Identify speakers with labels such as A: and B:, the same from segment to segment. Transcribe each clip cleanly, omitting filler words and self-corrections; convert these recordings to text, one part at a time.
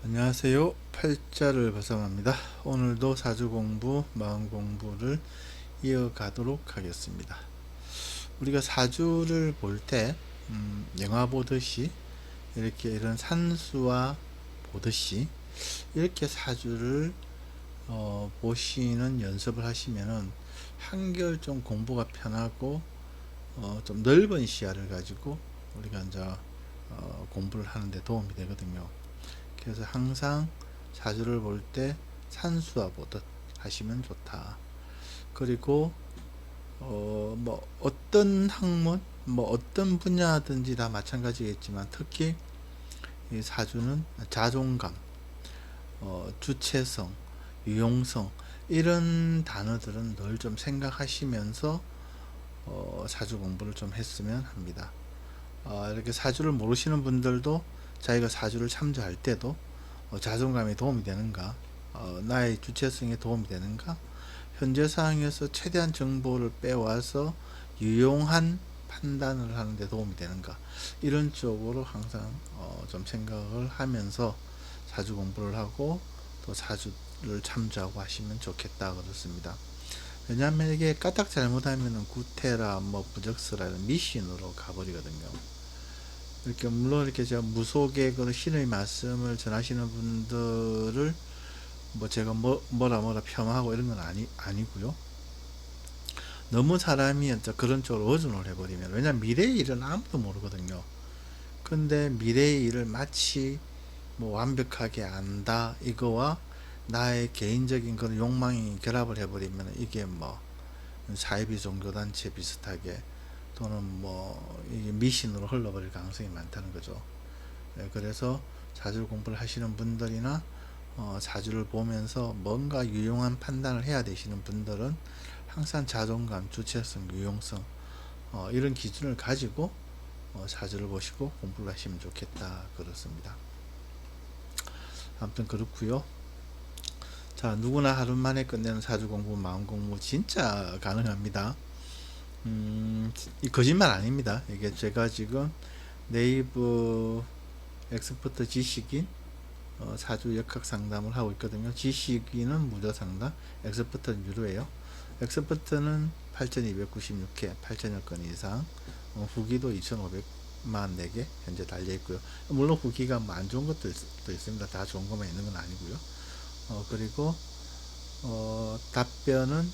A: 안녕하세요. 팔자를 발송합니다. 오늘도 사주 공부, 마음 공부를 이어가도록 하겠습니다. 우리가 사주를 볼 때, 영화 보듯이 이렇게 이런 산수와 보듯이 이렇게 사주를 보시는 연습을 하시면은 한결 좀 공부가 편하고 좀 넓은 시야를 가지고 우리가 이제 공부를 하는데 도움이 되거든요. 그래서 항상 사주를 볼 때 산수와 보듯 하시면 좋다. 그리고 뭐 어떤 학문, 뭐 어떤 분야든지 다 마찬가지겠지만 특히 이 사주는 자존감, 주체성, 유용성 이런 단어들은 늘 좀 생각하시면서 사주 공부를 좀 했으면 합니다. 이렇게 사주를 모르시는 분들도 자기가 사주를 참조할 때도 자존감에 도움이 되는가, 나의 주체성에 도움이 되는가, 현재 상황에서 최대한 정보를 빼와서 유용한 판단을 하는데 도움이 되는가, 이런 쪽으로 항상 좀 생각을 하면서 사주 공부를 하고 또 사주를 참조하고 하시면 좋겠다 그렇습니다. 왜냐하면 이게 까딱 잘못하면 구태라 뭐 부적스라 이런 미신으로 가버리거든요. 이렇게 물론 이렇게 제가 무속의 그 신의 말씀을 전하시는 분들을 뭐 제가 뭐라 폄하하고 이런 건 아니고요. 너무 사람이 그런 쪽으로 의존을 해버리면, 왜냐면 미래의 일은 아무도 모르거든요. 근데 미래의 일을 마치 뭐 완벽하게 안다 이거와 나의 개인적인 그런 욕망이 결합을 해버리면 이게 뭐 사이비 종교단체 비슷하게 또는 뭐 이게 미신으로 흘러버릴 가능성이 많다는 거죠. 그래서 사주 공부를 하시는 분들이나 사주를 보면서 뭔가 유용한 판단을 해야 되시는 분들은 항상 자존감, 주체성, 유용성 이런 기준을 가지고 사주를 보시고 공부를 하시면 좋겠다 그렇습니다. 아무튼 그렇고요. 자, 누구나 하루 만에 끝내는 사주 공부, 마음 공부 진짜 가능합니다. 이 거짓말 아닙니다. 이게 제가 지금 네이버 엑스퍼트 지식인 사주 역학 상담을 하고 있거든요. 지식인은 무료 상담, 엑스퍼트는 유료예요. 엑스퍼트는 8,296회, 8,000여 건 이상, 후기도 2,500만 4개 현재 달려 있고요. 물론 후기가 뭐 안 좋은 것도 있습니다. 다 좋은 것만 있는 건 아니고요. 그리고 답변은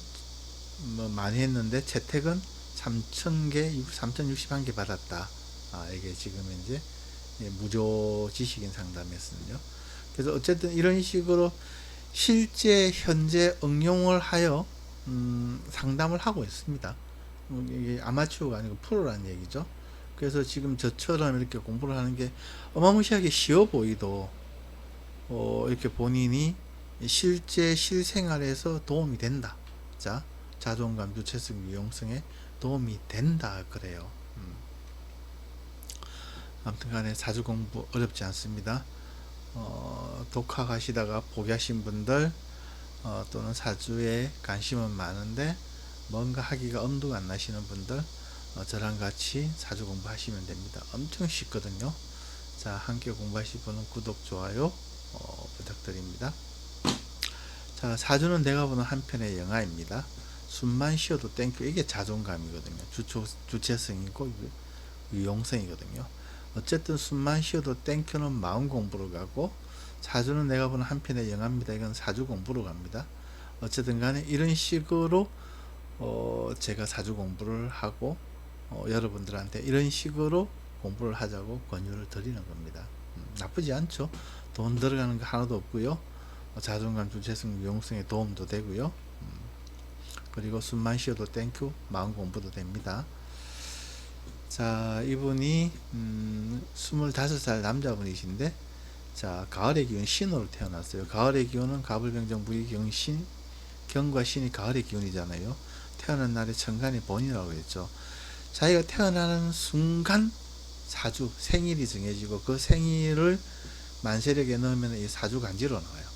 A: 뭐 많이 했는데 채택은 3,000개, 3,061개 받았다. 이게 지금 이제 무료 지식인 상담에서는요. 그래서 어쨌든 이런 식으로 실제 현재 응용을 하여 상담을 하고 있습니다. 이게 아마추어가 아니고 프로라는 얘기죠. 그래서 지금 저처럼 이렇게 공부를 하는 게 어마무시하게 쉬워 보이도 이렇게 본인이 실제 실생활에서 도움이 된다. 자, 자존감, 주체성, 유용성에 도움이 된다 그래요. 아무튼 간에 사주 공부 어렵지 않습니다. 독학하시다가 포기하신 분들, 또는 사주에 관심은 많은데 뭔가 하기가 엄두가 안 나시는 분들, 저랑 같이 사주 공부하시면 됩니다. 엄청 쉽거든요. 자, 함께 공부하실 분은 구독, 좋아요 부탁드립니다. 자, 사주는 내가 보는 한편의 영화입니다. 숨만 쉬어도 땡큐. 이게 자존감이거든요. 주체성이고 유용성이거든요. 어쨌든 숨만 쉬어도 땡큐는 마음 공부로 가고, 사주는 내가 보는 한편의 영화입니다. 이건 사주 공부로 갑니다. 어쨌든 간에 이런 식으로 제가 사주 공부를 하고 여러분들한테 이런 식으로 공부를 하자고 권유를 드리는 겁니다. 나쁘지 않죠. 돈 들어가는 거 하나도 없고요. 자존감, 주체성, 유용성에 도움도 되고요. 그리고 숨만 쉬어도 땡큐, 마음 공부도 됩니다. 자, 이분이 25살 남자분이신데, 자, 가을의 기운 신으로 태어났어요. 가을의 기운은 가불병정 무기경 신, 경과 신이 가을의 기운이잖아요. 태어난 날에 천간이 본이라고 했죠. 자기가 태어나는 순간 사주, 생일이 정해지고 그 생일을 만세력에 넣으면 이 사주 간지로 나와요.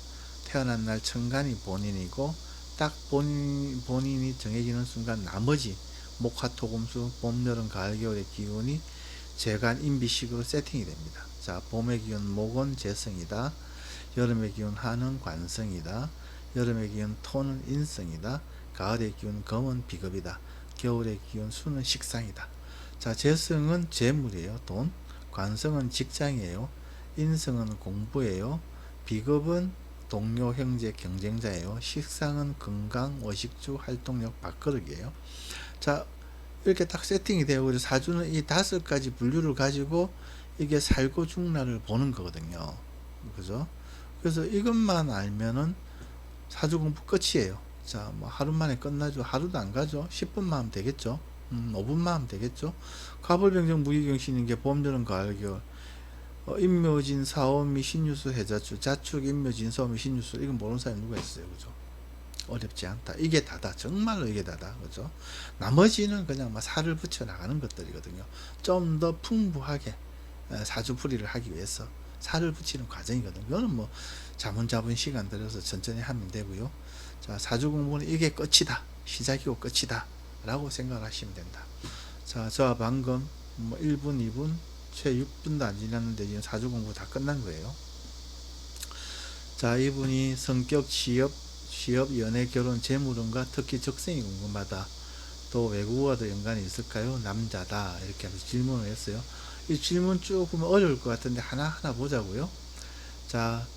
A: 태어난 날 천간이 본인이고 딱 본인이 정해지는 순간 나머지 목화토금수 봄, 여름, 가을, 겨울의 기운이 재간, 인비식으로 세팅이 됩니다. 자, 봄의 기운 목은 재성이다. 여름의 기운 화는 관성이다. 여름의 기운 토는 인성이다. 가을의 기운 금은 비겁이다. 겨울의 기운 수는 식상이다. 자, 재성은 재물이에요. 돈. 관성은 직장이에요. 인성은 공부예요. 비겁은 동료, 형제, 경쟁자예요. 식상은 건강, 의식주, 활동력, 밥그릇이에요. 자, 이렇게 딱 세팅이 되고, 그래서 사주는 이 5가지 분류를 가지고 이게 살고 죽나를 보는 거거든요. 그죠? 그래서 이것만 알면은 사주 공부 끝이에요. 자, 뭐 하루 만에 끝나죠. 하루도 안 가죠. 10분만 하면 되겠죠. 5분만 하면 되겠죠. 가벌병정 무기경신인 게 봄, 여름, 가을, 겨울. 임묘진, 사오미, 신유수, 해자축, 자축, 임묘진, 사오미, 신유수. 이건 모르는 사람이 누가 있어요. 그죠? 어렵지 않다. 이게 다다. 정말로 이게 다다. 그죠? 나머지는 그냥 막 살을 붙여 나가는 것들이거든요. 좀 더 풍부하게 사주풀이를 하기 위해서 살을 붙이는 과정이거든요. 이거는 뭐 자문자분 시간 들여서 천천히 하면 되고요. 자, 사주 공부는 이게 끝이다. 시작이고 끝이다. 라고 생각하시면 된다. 자, 저와 방금 뭐 1분, 2분, 채 6분도 안 지났는데 지금 사주 공부 다 끝난 거예요. 자, 이분이 성격, 취업, 연애, 결혼, 재물운과 특히 적성이 궁금하다. 또 외국어와도 연관이 있을까요? 남자다. 이렇게 하면서 질문을 했어요. 이 질문 쭉 보면 어려울 것 같은데 하나하나 보자고요. 자,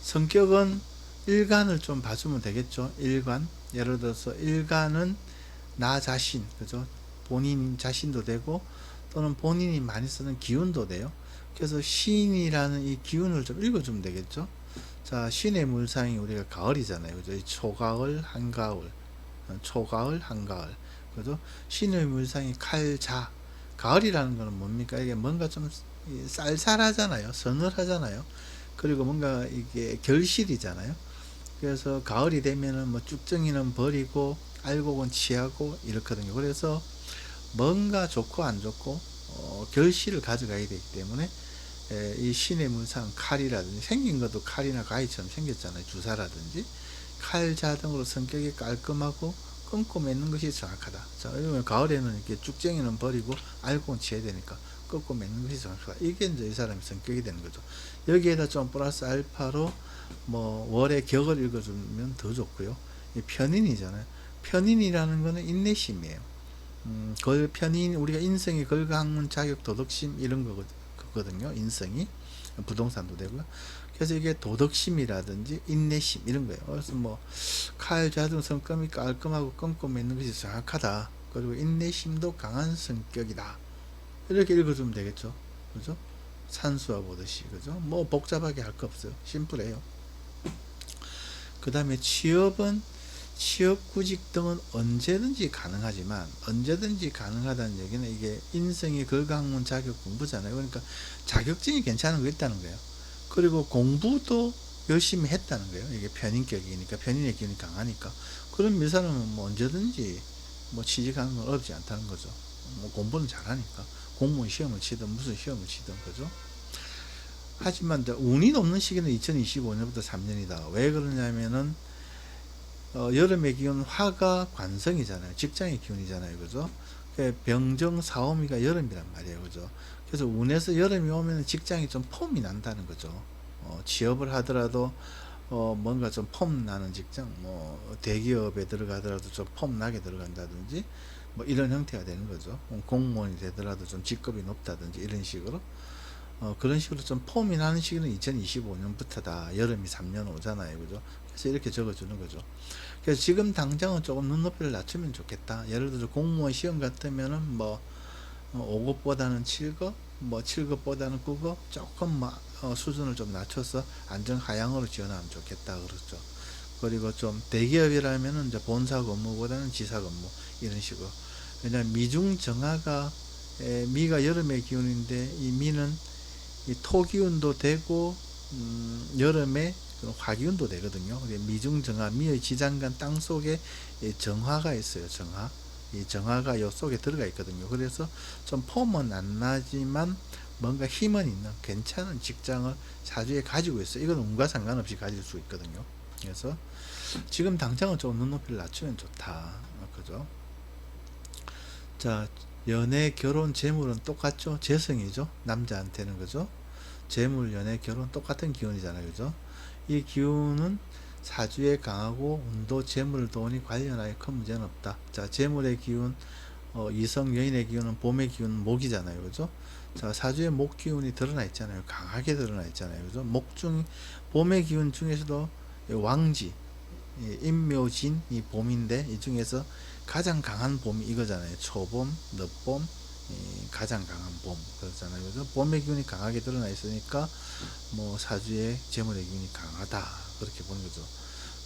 A: 성격은 일간을 좀 봐주면 되겠죠. 일간. 예를 들어서 일간은 나 자신, 그죠? 본인 자신도 되고 또는 본인이 많이 쓰는 기운도 돼요. 그래서 신이라는 이 기운을 좀 읽어주면 되겠죠. 자, 신의 물상이 우리가 가을이잖아요. 그죠? 초가을, 한가을, 초가을, 한가을. 그죠? 신의 물상이 칼자. 가을이라는 거는 뭡니까? 이게 뭔가 좀 쌀쌀하잖아요. 서늘하잖아요. 그리고 뭔가 이게 결실이잖아요. 그래서 가을이 되면은 뭐 쭉정이는 버리고 알곡은 취하고 이렇거든요. 그래서 뭔가 좋고 안 좋고 결실을 가져가야 되기 때문에 이 신의 문상 칼이라든지 생긴 것도 칼이나 가위처럼 생겼잖아요. 주사라든지 칼자 등으로 성격이 깔끔하고 끊고 맺는 것이 정확하다. 자, 이러면 가을에는 이렇게 쭉쟁이는 버리고 알곡은 취해야 되니까 끊고 맺는 것이 정확하다. 이게 이제 이 사람의 성격이 되는 거죠. 여기에다 좀 플러스 알파로 뭐 월의 격을 읽어주면 더 좋고요. 이 편인이잖아요. 편인이라는 거는 인내심이에요. 편인, 우리가 인성이 걸강문 자격 도덕심 이런 거거든요. 인성이 부동산도 되고요. 그래서 이게 도덕심이라든지 인내심 이런 거예요. 그래서 뭐 칼자등 성감이 깔끔하고 끊고 맺는 것이 정확하다. 그리고 인내심도 강한 성격이다. 이렇게 읽어주면 되겠죠. 그죠? 산수와 보듯이. 그죠? 뭐 복잡하게 할 거 없어요. 심플해요. 그 다음에 취업은 취업 구직 등은 언제든지 가능하지만 언제든지 가능하다는 얘기는 이게 인성이 걸강문 자격 공부잖아요. 그러니까 자격증이 괜찮은 거 있다는 거예요. 그리고 공부도 열심히 했다는 거예요. 이게 편인격이니까 편인의 기운이 강하니까. 그럼 이 사람은 뭐 언제든지 뭐 취직하는 건 어렵지 않다는 거죠. 뭐 공부는 잘하니까 공무원 시험을 치든 무슨 시험을 치든 그죠. 하지만 운이 높는 시기는 2025년부터 3년이다. 왜 그러냐면은 여름의 기운 화가 관성이잖아요. 직장의 기운이잖아요. 그죠? 병정 사오미가 여름이란 말이에요. 그죠? 그래서 운에서 여름이 오면 직장이 좀 폼이 난다는 거죠. 취업을 하더라도 뭔가 좀 폼 나는 직장, 뭐 대기업에 들어가더라도 좀 폼 나게 들어간다든지 뭐 이런 형태가 되는 거죠. 공무원이 되더라도 좀 직급이 높다든지 이런 식으로 그런 식으로 좀 폼이 나는 시기는 2025년부터다. 여름이 3년 오잖아요. 그죠? 그래서 이렇게 적어주는 거죠. 그래서 지금 당장은 조금 눈높이를 낮추면 좋겠다. 예를 들어 공무원 시험 같으면은 뭐 5급보다는 7급, 뭐 7급보다는 9급 조금 뭐 수준을 좀 낮춰서 안정 하향으로 지원하면 좋겠다. 그렇죠. 그리고 좀 대기업이라면은 이제 본사 근무보다는 지사 근무 이런 식으로. 왜냐면 미중 정화가 미가 여름의 기운인데 이 미는 이 토기운도 되고 여름에 화기운도 되거든요. 미중정화, 미의 지장간 땅 속에 정화가 있어요. 정화. 이 정화가 요 속에 들어가 있거든요. 그래서 좀 폼은 안 나지만 뭔가 힘은 있는 괜찮은 직장을 사주에 가지고 있어요. 이건 운과 상관없이 가질 수 있거든요. 그래서 지금 당장은 좀 눈높이를 낮추면 좋다. 그죠? 자, 연애, 결혼, 재물은 똑같죠? 재성이죠? 남자한테는 그죠? 재물, 연애, 결혼 똑같은 기운이잖아요. 그죠? 이 기운은 사주에 강하고 운도, 재물, 돈이 관련하여 큰 문제는 없다. 자, 재물의 기운, 이성, 여인의 기운은 봄의 기운은 목이잖아요. 그죠? 자, 사주에 목 기운이 드러나 있잖아요. 강하게 드러나 있잖아요. 그죠? 봄의 기운 중에서도 왕지, 임묘진, 이 봄인데, 이 중에서 가장 강한 봄이 이거잖아요. 초봄, 늦봄, 가장 강한 봄, 그렇잖아요. 그죠? 봄의 기운이 강하게 드러나 있으니까, 뭐, 사주의 재물의 기운이 강하다. 그렇게 보는 거죠.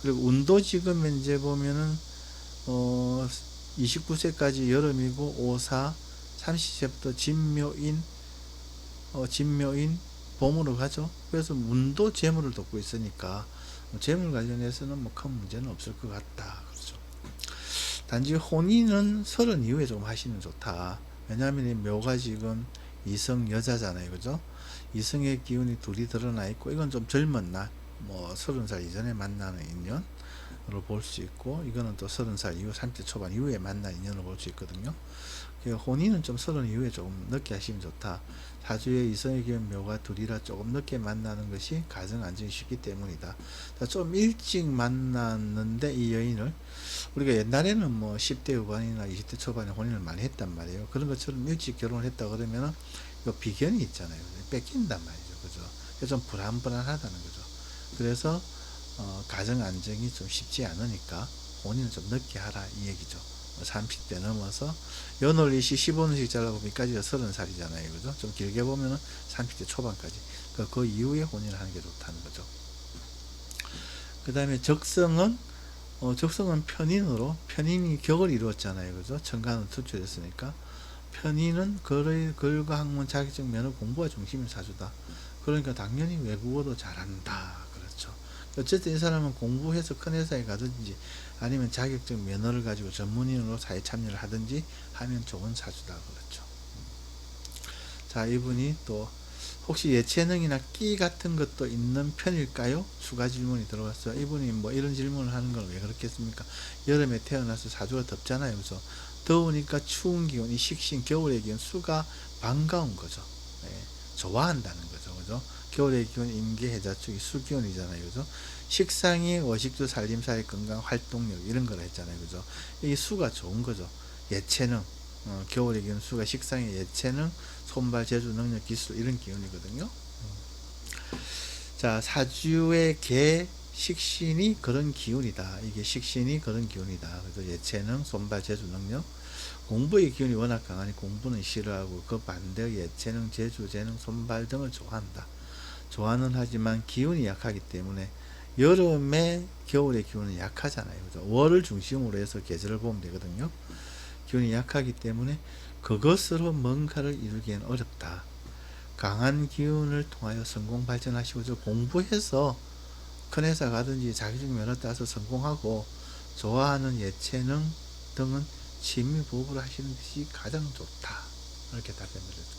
A: 그리고 운도 지금 현재 보면은, 29세까지 여름이고, 오사, 30세부터 진묘인, 봄으로 가죠. 그래서 운도 재물을 돕고 있으니까, 재물 관련해서는 뭐 큰 문제는 없을 것 같다. 그렇죠. 단지 혼인은 30 이후에 좀 하시면 좋다. 왜냐하면 이 묘가 지금 이성 여자잖아요. 그죠? 이성의 기운이 둘이 드러나 있고, 이건 좀 젊은 날, 뭐 30살 이전에 만나는 인연으로 볼 수 있고, 이거는 또 30살 이후, 30대 초반 이후에 만난 인연으로 볼 수 있거든요. 혼인은 좀 30 이후에 조금 늦게 하시면 좋다. 사주에 이성의 기운 묘가 둘이라 조금 늦게 만나는 것이 가정 안정이 쉽기 때문이다. 좀 일찍 만났는데 이 여인을 우리가 옛날에는 뭐 10대 후반이나 20대 초반에 혼인을 많이 했단 말이에요. 그런 것처럼 일찍 결혼을 했다 그러면은 요 비견이 있잖아요. 뺏긴단 말이죠. 그죠? 좀 불안불안하다는 거죠. 그래서 가정 안정이 좀 쉽지 않으니까 혼인을 좀 늦게 하라 이 얘기죠. 30대 넘어서 연월일시 15년씩 잘라보면 이까지가 30살이잖아요. 그죠? 좀 길게 보면은 30대 초반까지. 그 이후에 혼인을 하는 게 좋다는 거죠. 그 다음에 적성은 편인이 격을 이루었잖아요. 그죠? 천간은 투출했으니까. 편인은 글과 학문, 자격증, 면허, 공부가 중심인 사주다. 그러니까 당연히 외국어도 잘한다. 그렇죠. 어쨌든 이 사람은 공부해서 큰 회사에 가든지 아니면 자격증, 면허를 가지고 전문인으로 사회 참여를 하든지 하면 좋은 사주다. 그렇죠. 자, 이분이 또 혹시 예체능이나 끼 같은 것도 있는 편일까요? 추가 질문이 들어왔어요. 이분이 뭐 이런 질문을 하는 건 왜 그렇겠습니까? 여름에 태어나서 사주가 덥잖아요. 그래서 더우니까 추운 기운, 이 식신, 겨울의 기운, 수가 반가운 거죠. 예, 좋아한다는 거죠. 그죠? 겨울의 기운, 임계, 해자축이 수기운이잖아요. 그죠? 식상이 워식주, 살림살이, 건강, 활동력, 이런 걸 했잖아요. 그죠? 이 수가 좋은 거죠. 예체능, 겨울의 기운, 수가 식상의 예체능, 손발, 제주, 능력, 기술, 이런 기운이거든요. 자, 사주의 개, 식신이 그런 기운이다. 이게 식신이 그런 기운이다. 그래서 예체능, 손발, 제주, 능력. 공부의 기운이 워낙 강하니 공부는 싫어하고 그 반대의 예체능, 제주, 재능, 손발 등을 좋아한다. 좋아는 하지만 기운이 약하기 때문에 여름에 겨울의 기운은 약하잖아요. 그죠? 월을 중심으로 해서 계절을 보면 되거든요. 기운이 약하기 때문에 그것으로 뭔가를 이루기엔 어렵다. 강한 기운을 통하여 성공 발전하시고 공부해서 큰 회사 가든지 자격증 면허 따서 성공하고 좋아하는 예체능 등은 취미 부업으로 하시는 것이 가장 좋다. 이렇게 답변을 했습니다.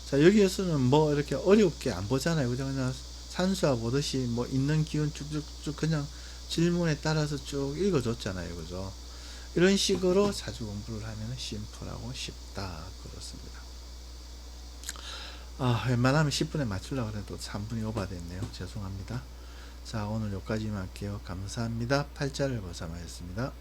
A: 자, 여기에서는 뭐 이렇게 어렵게 안 보잖아요. 그냥 산수화 보듯이 뭐 있는 기운 쭉쭉쭉 그냥 질문에 따라서 쭉 읽어줬잖아요. 그죠? 이런 식으로 사주 공부를 하면 심플하고 쉽다. 그렇습니다. 웬만하면 10분에 맞추려고 해도 3분이 오버됐네요. 죄송합니다. 자, 오늘 여기까지만 할게요. 감사합니다. 팔자를 벗어나였습니다.